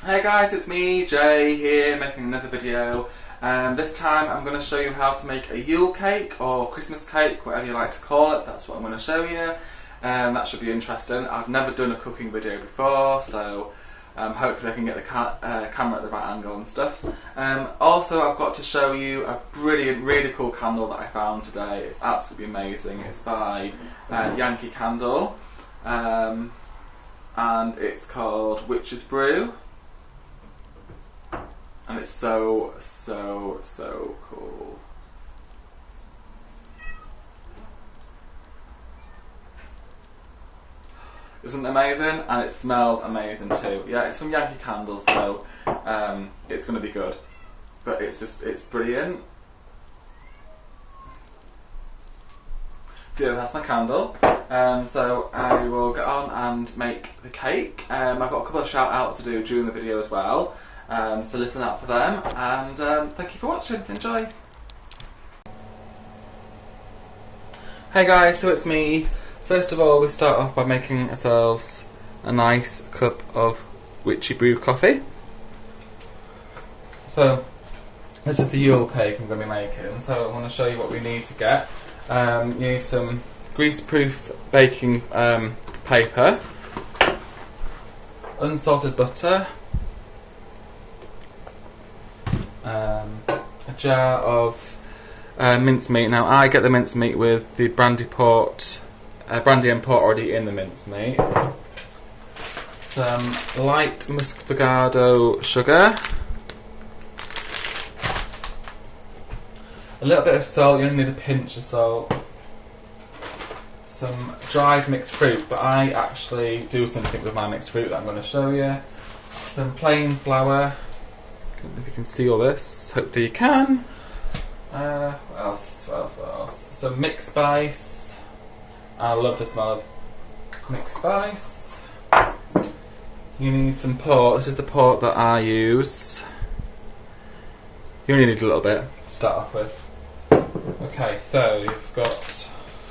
Hey guys, it's me, Jay, here making another video. This time I'm going to show you how to make a Yule cake or Christmas cake, whatever you like to call it. That's what I'm going to show you. That should be interesting. I've never done a cooking video before, so hopefully I can get the camera at the right angle and stuff. Also, I've got to show you a brilliant, really cool candle that I found today. It's absolutely amazing. It's by Yankee Candle, and it's called Witch's Brew. And it's so cool. Isn't it amazing? And it smells amazing too. Yeah, it's from Yankee Candle, so it's going to be good. But it's brilliant. So yeah, that's my candle. So I will get on and make the cake. I've got a couple of shout outs to do during the video as well. So listen out for them, and thank you for watching. Enjoy! Hey guys, so it's me. First of all, we start off by making ourselves a nice cup of witchy brew coffee. So this is the Yule cake I'm going to be making, so I want to show you what we need to get. You need some grease-proof baking paper, unsalted butter, a jar of mincemeat. Now I get the mincemeat with the brandy and port already in the mincemeat. Some light muscovado sugar, a little bit of salt. You only need a pinch of salt. Some dried mixed fruit, but I actually do something with my mixed fruit that I'm going to show you. Some plain flour. I don't know if you can see all this. Hopefully you can. What else? Some mixed spice. I love the smell of mixed spice. You need some port. This is the port that I use. You only need a little bit to start off with. Okay, so you've got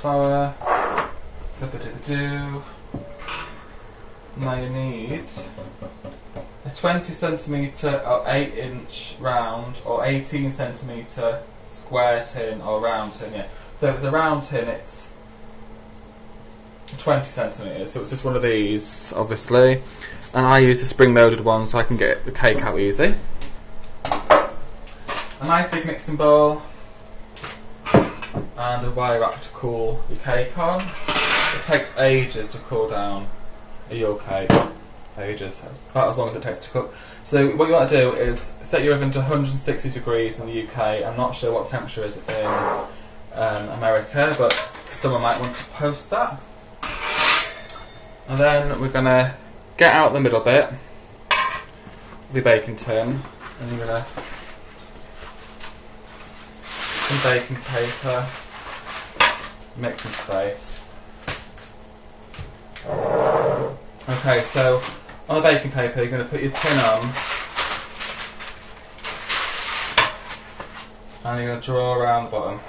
flour. Now you need a 20cm or 8-inch round or 18cm square tin or round tin, yeah. So if it's a round tin, it's 20cm, so it's just one of these, obviously. And I use a spring-loaded one so I can get the cake out easy. A nice big mixing bowl and a wire rack to cool your cake on. It takes ages to cool down a Yule cake. Ages, about as long as it takes to cook. So what you want to do is set your oven to 160 degrees in the UK. I'm not sure what temperature is in America, but someone might want to post that. And then we're going to get out the middle bit of your baking tin, and you're going to some baking paper, make some space. Okay, so on the baking paper you're going to put your tin on, and you're going to draw around the bottom.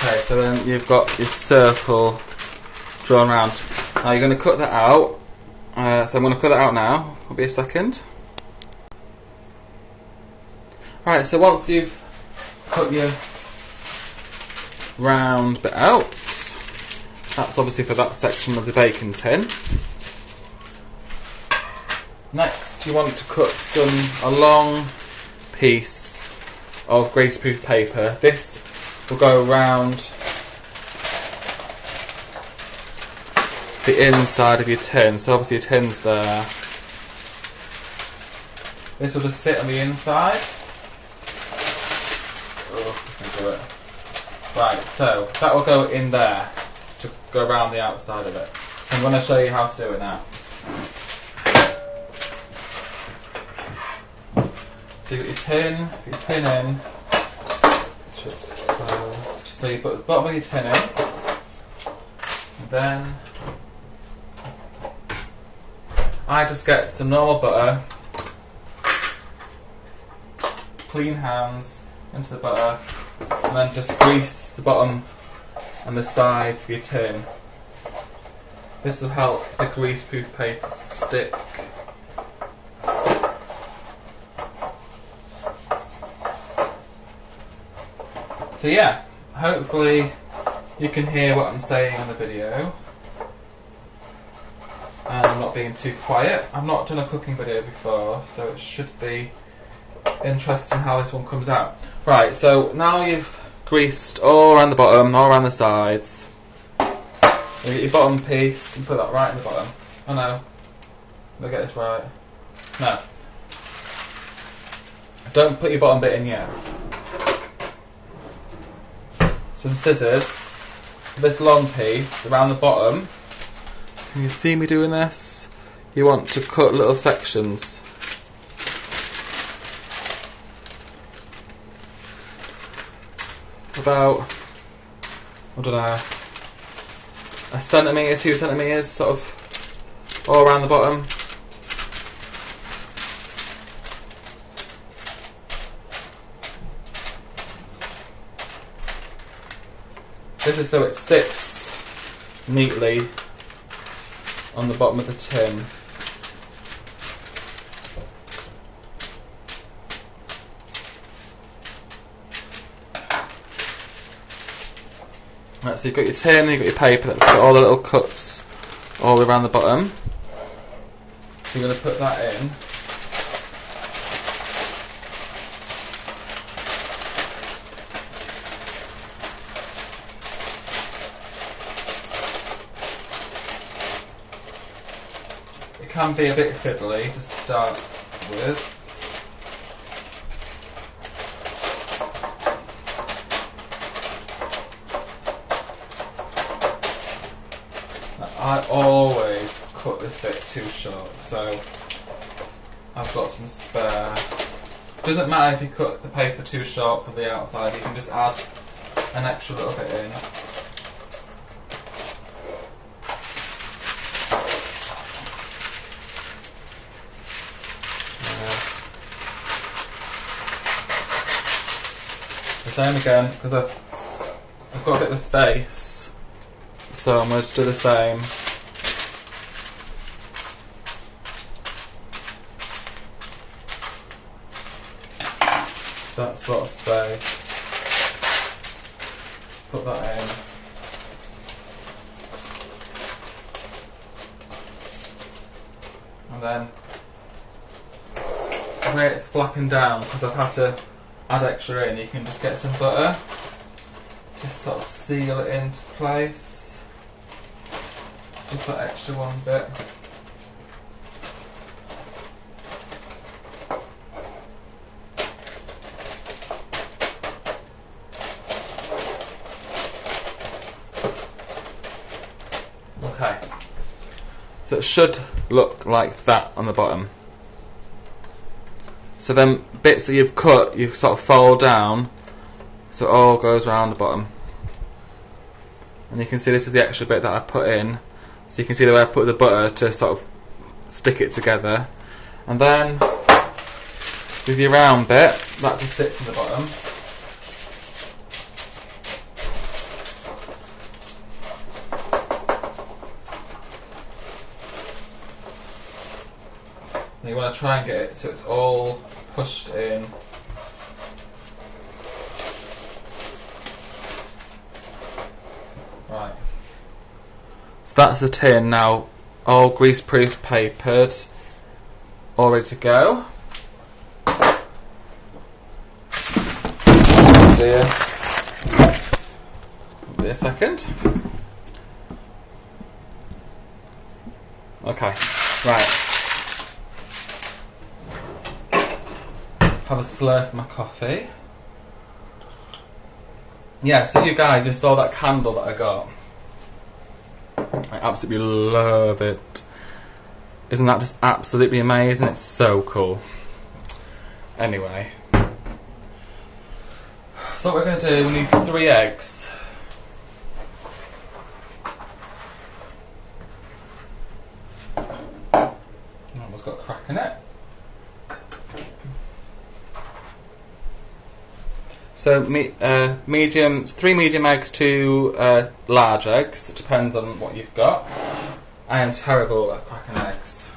Okay, so then you've got your circle drawn around. Now you're going to cut that out. So I'm going to cut that out now. It'll be a second. Alright, so once you've cut your round bit out, that's obviously for that section of the baking tin. Next you want to cut a long piece of greaseproof paper. This will go around the inside of your tin, so obviously your tin's there. This will just sit on the inside. Right, so that will go in there to go around the outside of it. So I'm going to show you how to do it now. So you've got your tin in, just closed. So you put the bottom of your tin in, and then I just get some normal butter, clean hands into the butter, and then just grease the bottom and the sides of your tin. This will help the greaseproof paper stick. So yeah, hopefully you can hear what I'm saying on the video. And I'm not being too quiet. I've not done a cooking video before, so it should be interesting how this one comes out. Right, so now you've greased all around the bottom, all around the sides. You get your bottom piece and put that right in the bottom. Oh no. Did I get this right? No. Don't put your bottom bit in yet. Some scissors. This long piece around the bottom. Can you see me doing this? You want to cut little sections. About, I don't know, a centimetre, 2 centimetres, sort of all around the bottom. This is so it sits neatly on the bottom of the tin. Right, so you've got your tin, you've got your paper that's got all the little cuts all around the bottom. So you're going to put that in. It can be a bit fiddly to start with. I always cut this bit too short, so I've got some spare. Doesn't matter if you cut the paper too short for the outside, you can just add an extra little bit in. The same again, because I've got a bit of space, so I'm going to do the same. That sort of space. Put that in. And then where it's flapping down, because I've had to add extra in, you can just get some butter, just sort of seal it into place, just that extra one bit. Okay, so it should look like that on the bottom. So then bits that you've cut, you sort of fold down, so it all goes around the bottom. And you can see this is the extra bit that I put in. So you can see the way I put the butter to sort of stick it together. And then with your round bit, that just sits in the bottom. And you want to try and get it so it's all pushed in. Right. So that's the tin now, all grease-proof papered, all ready to go. Oh dear. Wait a second. Okay, right. Have a slurp of my coffee. Yeah, so you guys just saw that candle that I got. I absolutely love it. Isn't that just absolutely amazing? It's so cool. Anyway. So what we're going to do, we need 3 eggs. Almost got a crack in it. So 3 medium eggs, 2 large eggs. It depends on what you've got. I am terrible at cracking eggs.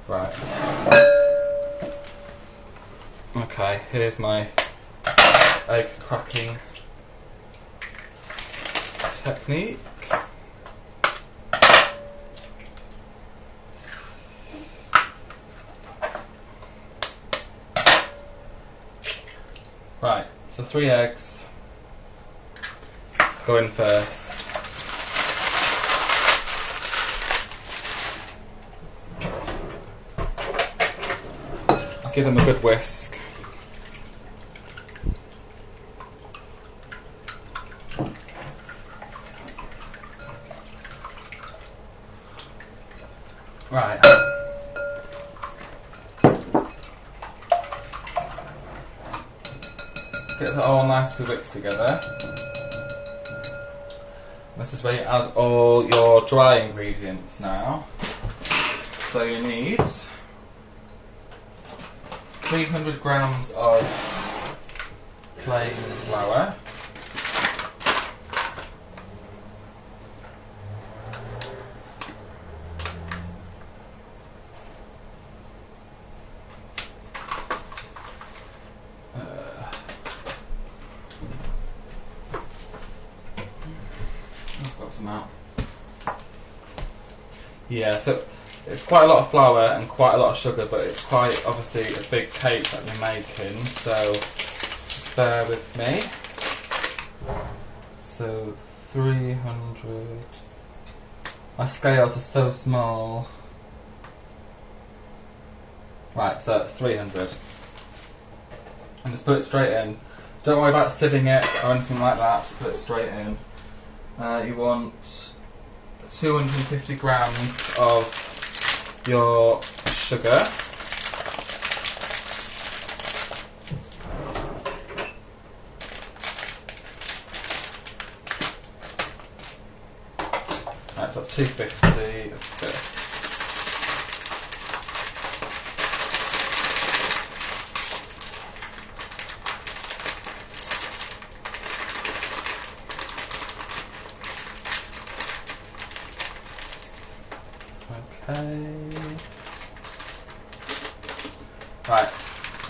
Right. Okay, here's my egg cracking technique. Right, so 3 eggs go in first. I'll give them a good whisk. Right. Get that all nicely mixed together. This is where you add all your dry ingredients now. So you need 300 grams of plain flour. I've got some out. Yeah, so it's quite a lot of flour and quite a lot of sugar, but it's quite obviously a big cake that we're making, so just bear with me. So 300. My scales are so small. Right, so it's 300. And just put it straight in. Don't worry about sieving it or anything like that, just put it straight in. You want 250 grams of your sugar. Right, so that's 250 of this. Right,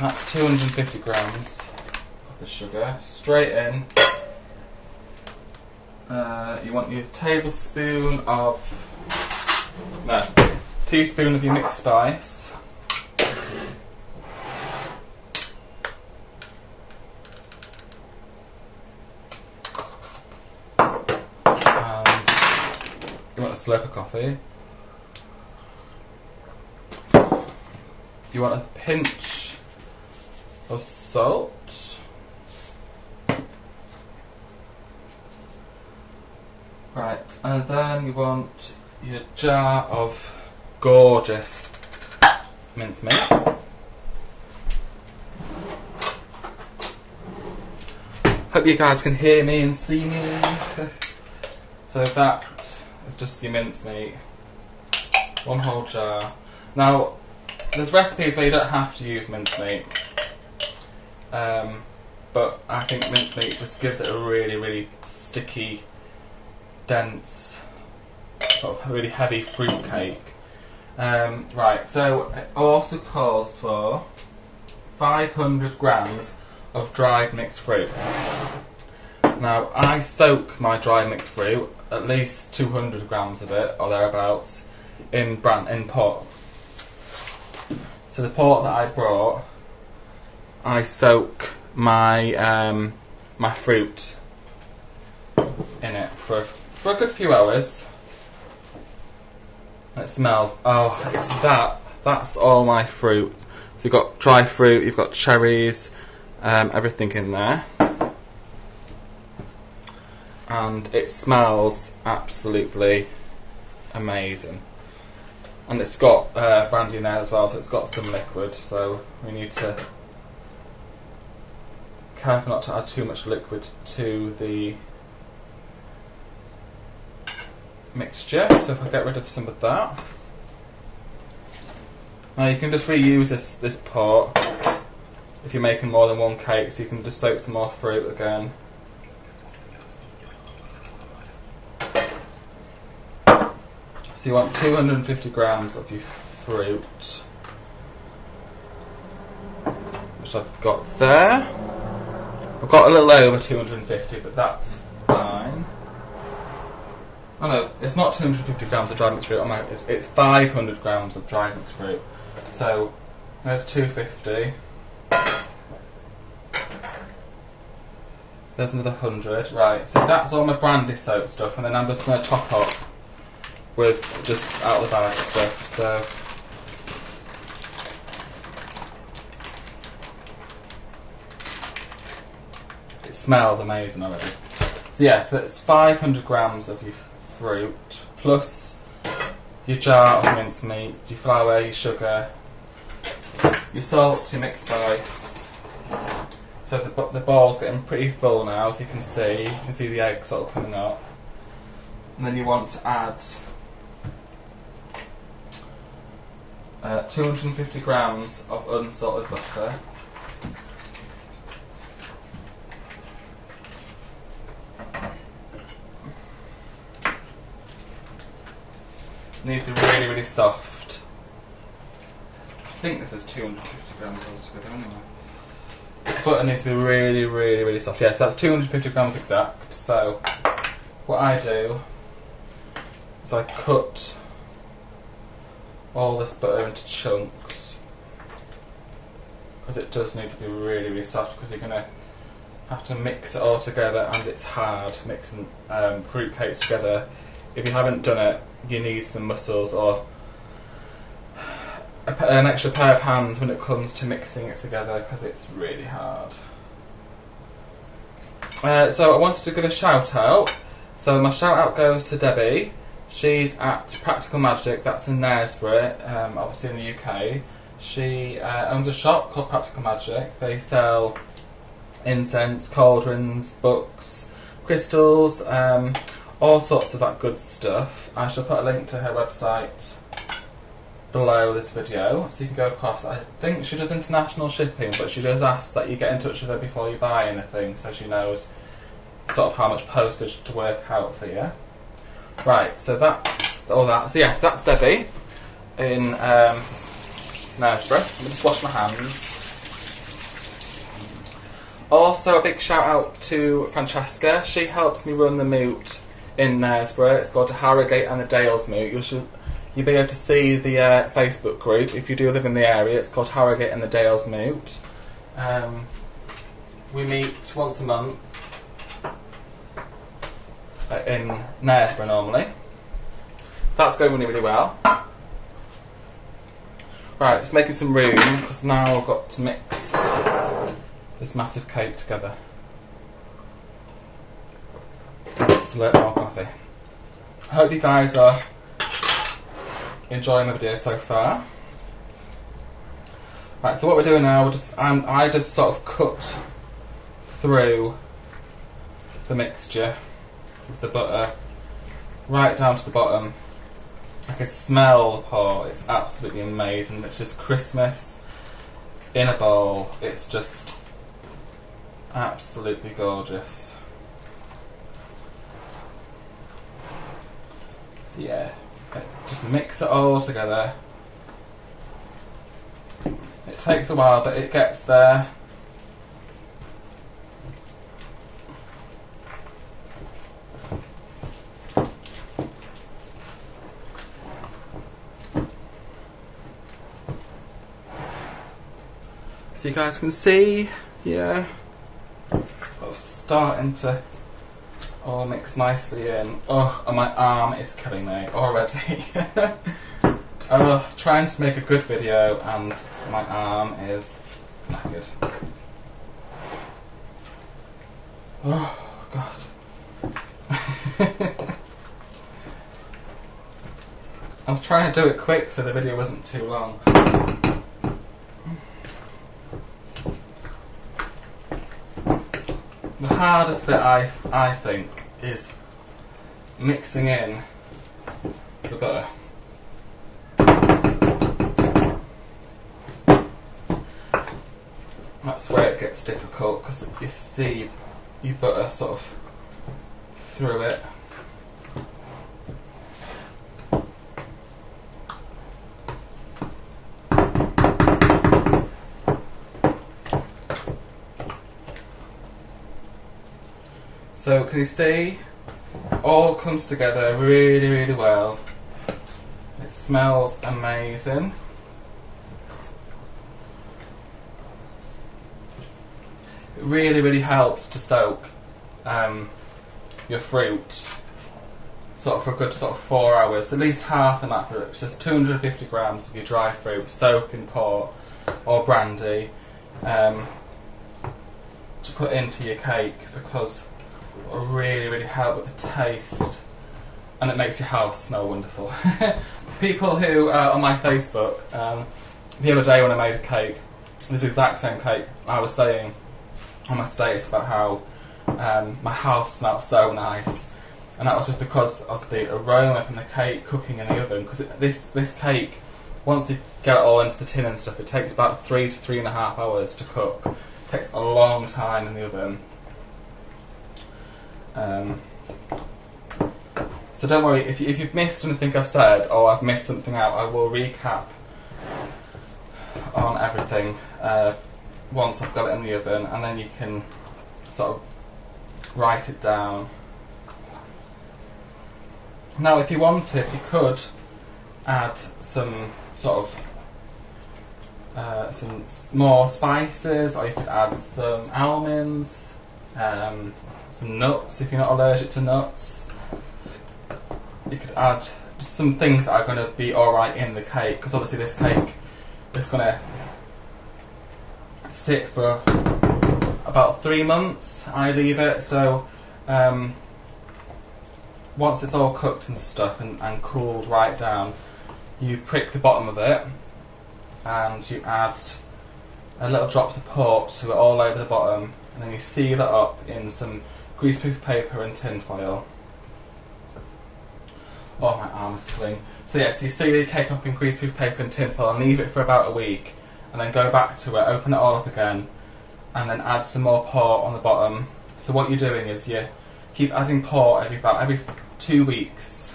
that's 250 grams of the sugar. Straight in. You want your teaspoon of your mixed spice. And you want a slurp of coffee. You want a pinch of salt. Right, and then you want your jar of gorgeous mincemeat. Hope you guys can hear me and see me. So that is just your mincemeat. 1 whole jar. Now, there's recipes where you don't have to use mincemeat, but I think mincemeat just gives it a really, really sticky, dense, sort of really heavy fruit cake. Right, so it also calls for 500 grams of dried mixed fruit. Now, I soak my dried mixed fruit, at least 200 grams of it, or thereabouts, in port. So the port that I brought, I soak my my fruit in it for a good few hours. And it smells, oh, it's that's all my fruit. So you've got dry fruit, you've got cherries, everything in there. And it smells absolutely amazing. And it's got brandy in there as well, so it's got some liquid, so we need to be careful not to add too much liquid to the mixture. So if I get rid of some of that. Now you can just reuse this pot if you're making more than one cake, so you can just soak some more fruit again. So you want 250 grams of your fruit, which I've got there. I've got a little over 250, but that's fine. Oh no, it's not 250 grams of dried mixed fruit. It's 500 grams of dried mixed fruit. So there's 250. There's another 100. Right, so that's all my brandy soap stuff, and then I'm just going to top up with just out of the bag stuff. So it smells amazing already. So yeah, so it's 500 grams of your fruit plus your jar of mincemeat, your flour, your sugar, your salt, your mixed spice. So the bowl's getting pretty full now, as you can see. You can see the egg sort of coming up. And then you want to add 250 grams of unsalted butter. It needs to be really, really soft. I think this is 250 grams altogether anyway. Butter needs to be really, really, really soft. Yes, that's 250 grams exact. So what I do is I cut all this butter into chunks, because it does need to be really, really soft, because you're going to have to mix it all together, and it's hard mixing fruit cake together. If you haven't done it, you need some muscles or an extra pair of hands when it comes to mixing it together, because it's really hard. So I wanted to give a shout out. So my shout out goes to Debbie. She's at Practical Magic, that's in Knaresborough, obviously in the UK. She owns a shop called Practical Magic. They sell incense, cauldrons, books, crystals, all sorts of that good stuff. I shall put a link to her website below this video, so you can go across. I think she does international shipping, but she does ask that you get in touch with her before you buy anything, so she knows sort of how much postage to work out for you. Right, so that's all that. So yes, that's Debbie in Knaresborough. Let me just wash my hands. Also a big shout out to Francesca. She helps me run the moot in Knaresborough. It's called Harrogate and the Dales Moot. You'll be able to see the Facebook group if you do live in the area. It's called Harrogate and the Dales Moot. We meet once a month in Knaresborough normally. That's going really, really well. Right, just making some room, because now I've got to mix this massive cake together. Just a little more coffee. I hope you guys are enjoying the video so far. Right, so what we're doing now, I just sort of cut through the mixture with the butter right down to the bottom. I can smell the pot. It's absolutely amazing. It's just Christmas in a bowl. It's just absolutely gorgeous. So yeah, just mix it all together. It takes a while, but it gets there. So you guys can see, yeah, it's starting to all mix nicely in. Oh, and my arm is killing me already. Trying to make a good video and my arm is knackered. Oh, God. I was trying to do it quick so the video wasn't too long. The hardest bit, I think, is mixing in the butter. That's where it gets difficult, because you see your butter sort of through it. So can you see, all comes together really, really well. It smells amazing. It really, really helps to soak your fruit sort of for a good sort of 4 hours, at least half in that fruit. So it's 250 grams of your dry fruit soaked in port or brandy to put into your cake, because it will really, really help with the taste, and it makes your house smell wonderful. People who are on my Facebook, the other day when I made a cake, this exact same cake, I was saying on my status about how my house smelled so nice, and that was just because of the aroma from the cake cooking in the oven. Because this cake, once you get it all into the tin and stuff, it takes about 3 to 3.5 hours to cook. It takes a long time in the oven. So don't worry, if you've missed anything I've said, or I've missed something out, I will recap on everything once I've got it in the oven, and then you can sort of write it down. Now if you wanted, you could add some sort of some more spices, or you could add some almonds, some nuts if you're not allergic to nuts. You could add some things that are going to be alright in the cake, because obviously this cake is going to sit for about 3 months. I leave it, so once it's all cooked and stuff and cooled right down, you prick the bottom of it and you add a little drops of port to it all over the bottom, and then you seal it up in some greaseproof paper and tin foil. Oh, my arm is killing. So yeah, so you seal your cake up in greaseproof paper and tin foil and leave it for about a week, and then go back to it, open it all up again, and then add some more port on the bottom. So what you're doing is you keep adding port every 2 weeks.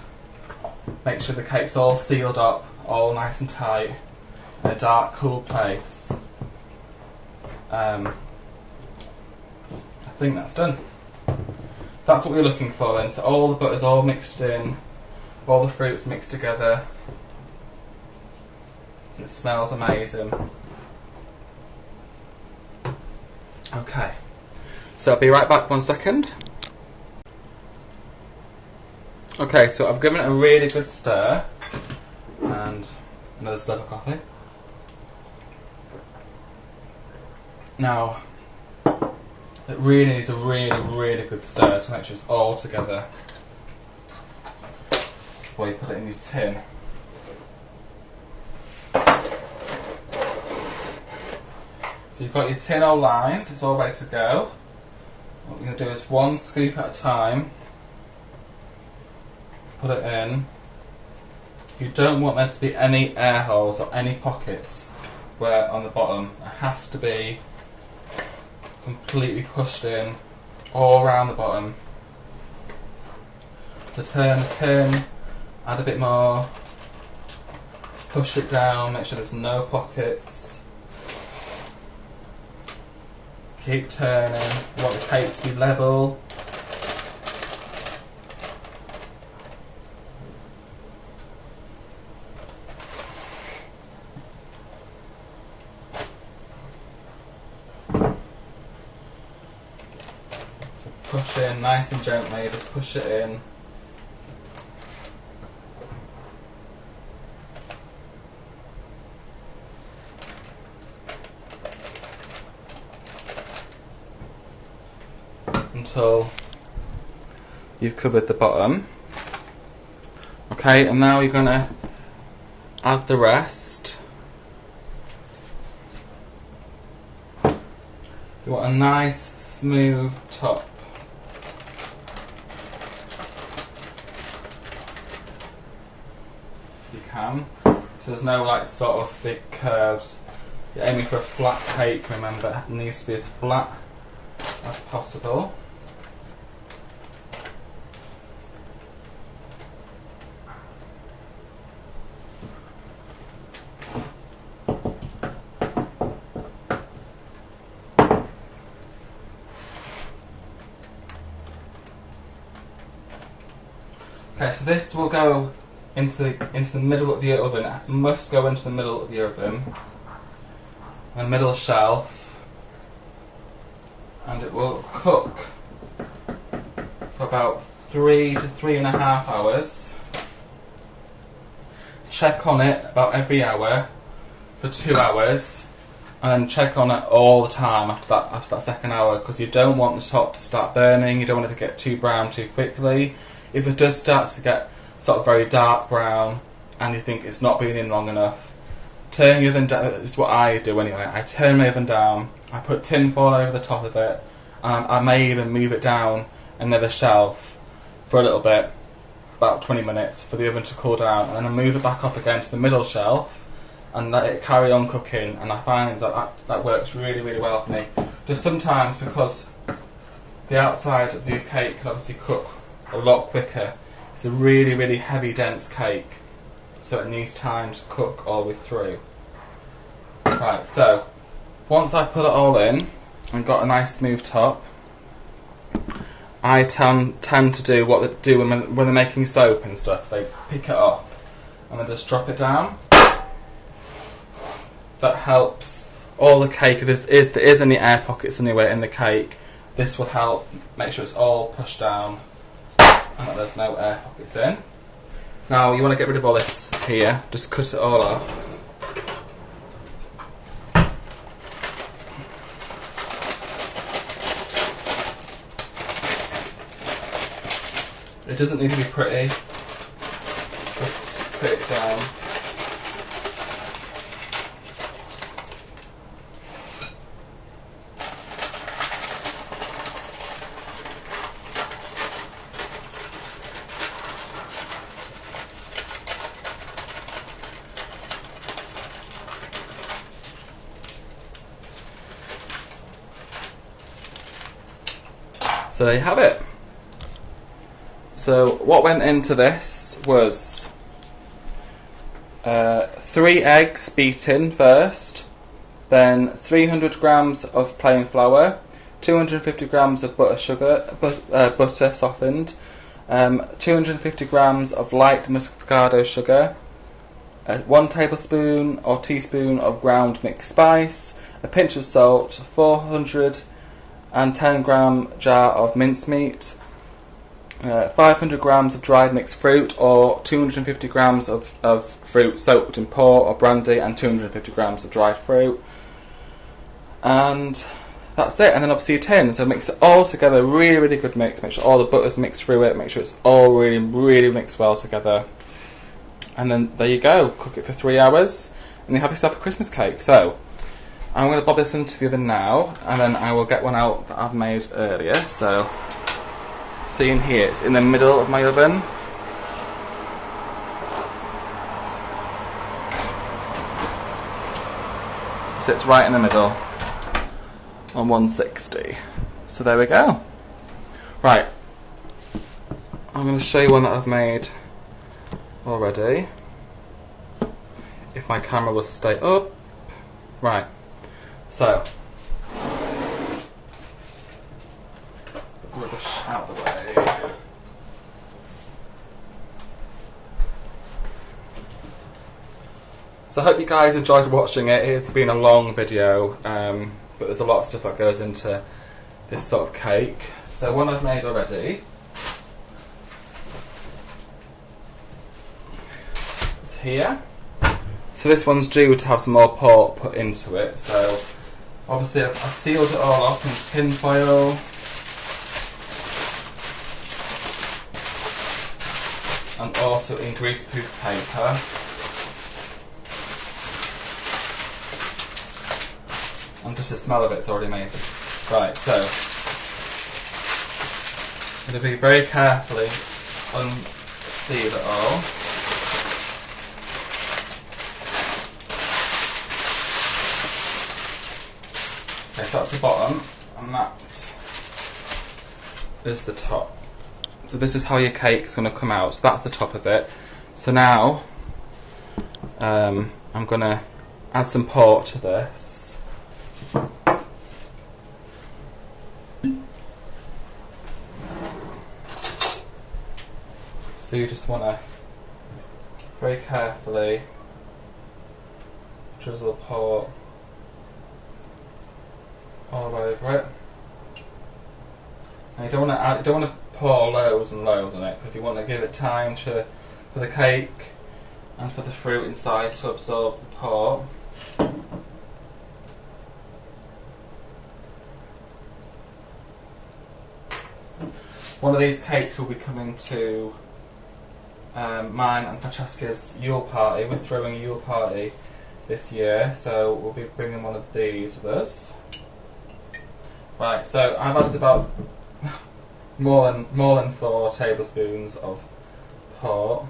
Make sure the cake's all sealed up, all nice and tight, in a dark, cool place. I think that's done. That's what we're looking for then. So all the butter's all mixed in, all the fruits mixed together. It smells amazing. Okay, so I'll be right back 1 second. Okay, so I've given it a really good stir, and another slurp of coffee. Now, it really needs a really, really good stir to make sure it's all together before you put it in your tin. So you've got your tin all lined, it's all ready to go. What we're going to do is 1 scoop at a time. Put it in. You don't want there to be any air holes or any pockets where on the bottom. It has to be completely pushed in all around the bottom. So turn the tin, add a bit more, push it down, make sure there's no pockets. Keep turning. You want the cake to be level. So push in nice and gently, just push it in. Until you've covered the bottom. Okay, and now you're going to add the rest. You want a nice smooth top. If you can. So there's no like sort of thick curves You're aiming for a flat cake, remember, it needs to be as flat as possible. Okay, so this will go into the middle of the oven. It must go into the middle of the oven, the middle shelf, and it will cook for about 3 to 3.5 hours. Check on it about every hour for 2 hours, and then check on it all the time after that second hour, because you don't want the top to start burning. You don't want it to get too brown too quickly. If it does start to get sort of very dark brown and you think it's not been in long enough, turn your oven down. This is what I do anyway. I turn my oven down, I put tin foil over the top of it, and I may even move it down another shelf for a little bit, about 20 minutes, for the oven to cool down, and then I move it back up again to the middle shelf and let it carry on cooking. And I find that works really, really well for me. Just sometimes, because the outside of the cake can obviously cook a lot quicker. It's a really, really heavy, dense cake, so it needs time to cook all the way through. Right, so once I've put it all in and got a nice smooth top, I tend to do what they do when they're making soap and stuff. They pick it up and then just drop it down. That helps all the cake. If there is any air pockets anywhere in the cake, this will help make sure it's all pushed down and that there's no air pockets in. Now you want to get rid of all this here, just cut it all off. It doesn't need to be pretty, just put it down. So there you have it. So what went into this was 3 eggs beaten first, then 300 grams of plain flour, 250 grams of butter softened, 250 grams of light muscovado sugar, 1 tablespoon or teaspoon of ground mixed spice, a pinch of salt, 410 gram jar of mincemeat, 500 grams of dried mixed fruit, or 250 grams of fruit soaked in port or brandy, and 250 grams of dried fruit. And that's it. And then obviously a tin. So mix it all together, really, really good mix. Make sure all the butter's mixed through it. Make sure it's all really, really mixed well together. And then there you go. Cook it for 3 hours, and you have yourself a Christmas cake. So I'm going to bob this into the oven now, and then I will get one out that I've made earlier. So see in here, it's in the middle of my oven. It sits right in the middle on 160. So there we go. Right, I'm going to show you one that I've made already, if my camera will stay up. Right, so rubbish out the way. So I hope you guys enjoyed watching it. It's been a long video, but there's a lot of stuff that goes into this sort of cake. So one I've made already is here. So this one's due to have some more pork put into it. So obviously I've sealed it all up in tin foil. And also in greaseproof paper. And just the smell of it's already amazing. Right, so I'm going to be very carefully unseal it all. Okay, so that's the bottom, and that is the top. So this is how your cake is going to come out. So that's the top of it. So now I'm going to add some pork to this. So you just want to very carefully drizzle the pork all over it. And you don't want to pour loads and loads on it, because you want to give it time for the cake and for the fruit inside to absorb the pork. One of these cakes will be coming to mine and Francesca's Yule party. We're throwing a Yule party this year, so we'll be bringing one of these with us. Right, so I've added about more than 4 tablespoons of pork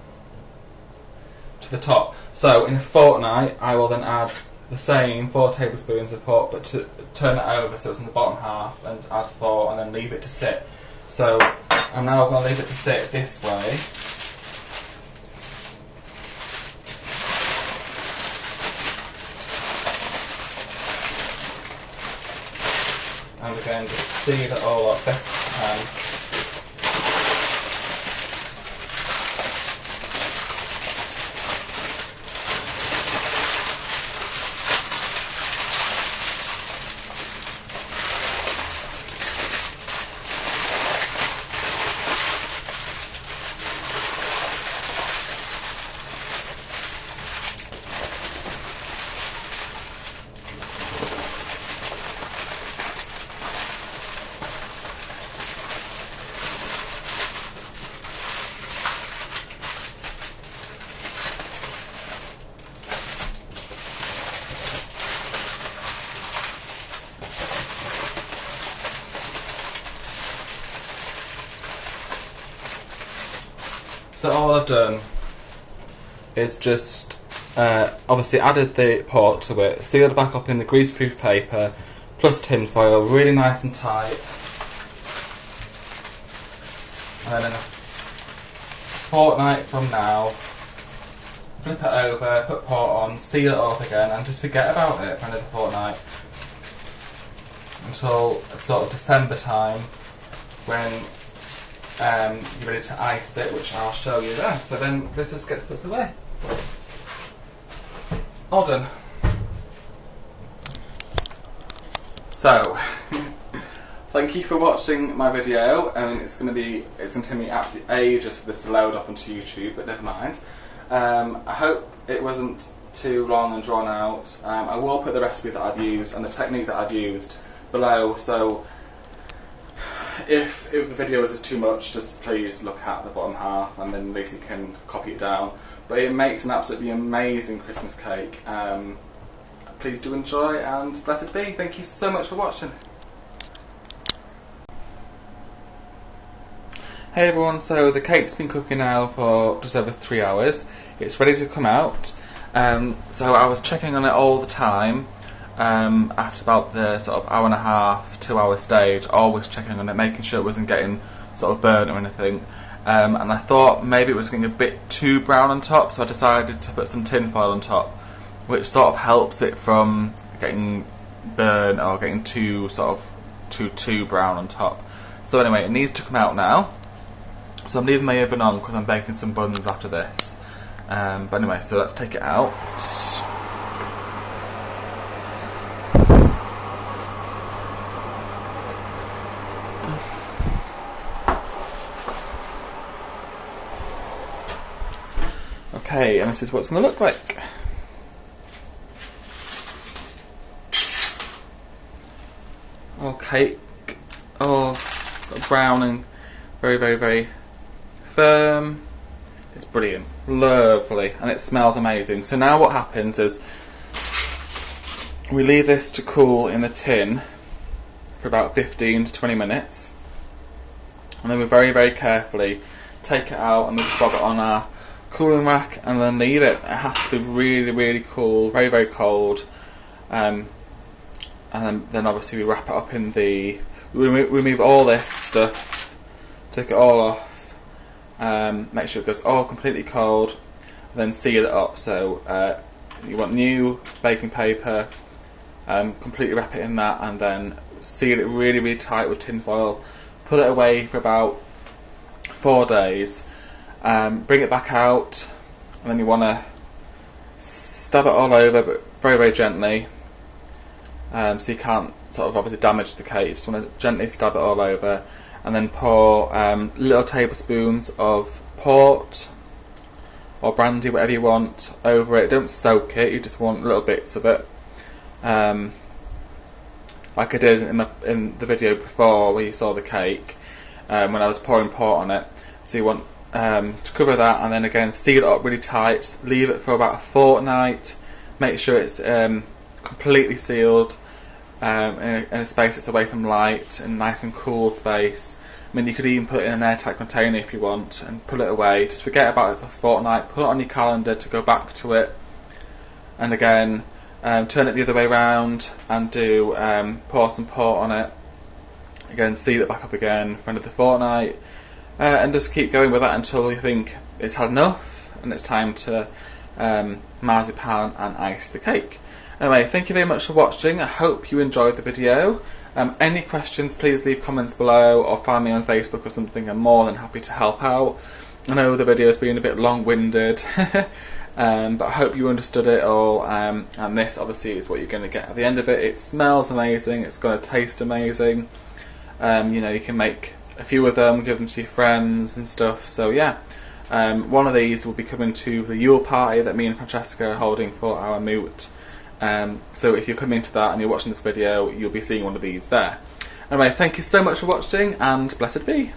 to the top. So in a fortnight, I will then add the same 4 tablespoons of pork, but to turn it over so it's in the bottom half, and add 4, and then leave it to sit. So I'm now going to leave it to sit this way. And again, just seed it all up best you can. So all I've done is just obviously added the pork to it, sealed it back up in the greaseproof paper plus tin foil, really nice and tight. And then in a fortnight from now, flip it over, put pork on, seal it up again, and just forget about it for another fortnight until sort of December time, when you're ready to ice it, which I'll show you then. So then this just gets put away. All done. So thank you for watching my video. It's going to take me absolutely ages for this to load up onto YouTube, but never mind. I hope it wasn't too long and drawn out. I will put the recipe that I've used and the technique that I've used below, so if the video is too much, just please look at the bottom half, and then at least you can copy it down. But it makes an absolutely amazing Christmas cake. Please do enjoy, and blessed be. Thank you so much for watching. Hey everyone, so the cake's been cooking now for just over 3 hours. It's ready to come out. So I was checking on it all the time. After about the sort of hour and a half, 2 hour stage, always checking on it, making sure it wasn't getting sort of burnt or anything. And I thought maybe it was getting a bit too brown on top, so I decided to put some tin foil on top, which sort of helps it from getting burnt or getting too brown on top. So anyway, it needs to come out now. So I'm leaving my oven on because I'm baking some buns after this. But anyway, so let's take it out. Okay, and this is what it's going to look like. All cake, all brown and very, very, very firm. It's brilliant, lovely, and it smells amazing. So now what happens is we leave this to cool in the tin for about 15 to 20 minutes, and then we very, very carefully take it out and we just pop it on our cooling rack and then leave it. It has to be really, really cool, very, very cold, and then obviously we wrap it up in the, we remove all this stuff, take it all off, make sure it goes all completely cold, and then seal it up. So you want new baking paper, completely wrap it in that, and then seal it really, really tight with tin foil. Put it away for about 4 days. Bring it back out, and then you want to stab it all over, but very, very gently, so you can't sort of obviously damage the cake. You just want to gently stab it all over, and then pour little tablespoons of port or brandy, whatever you want, over it. Don't soak it, you just want little bits of it, like I did in the video before where you saw the cake, when I was pouring port on it. So you want to cover that, and then again seal it up really tight, leave it for about a fortnight, make sure it's completely sealed, in a space that's away from light and nice and cool space. I mean, you could even put it in an airtight container if you want and put it away. Just forget about it for a fortnight, put it on your calendar to go back to it, and again turn it the other way around and do pour some port on it, again seal it back up again for another fortnight, and just keep going with that until you think it's had enough and it's time to marzipan and ice the cake. Anyway, thank you very much for watching. I hope you enjoyed the video. Any questions, please leave comments below or find me on Facebook or something. I'm more than happy to help out. I know the video's been a bit long-winded, but I hope you understood it all, and this obviously is what you're going to get at the end of it. It smells amazing, it's going to taste amazing. You know, you can make a few of them, give them to your friends and stuff. So yeah, one of these will be coming to the Yule party that me and Francesca are holding for our moot. So if you're coming to that and you're watching this video, you'll be seeing one of these there. Anyway, thank you so much for watching, and blessed be.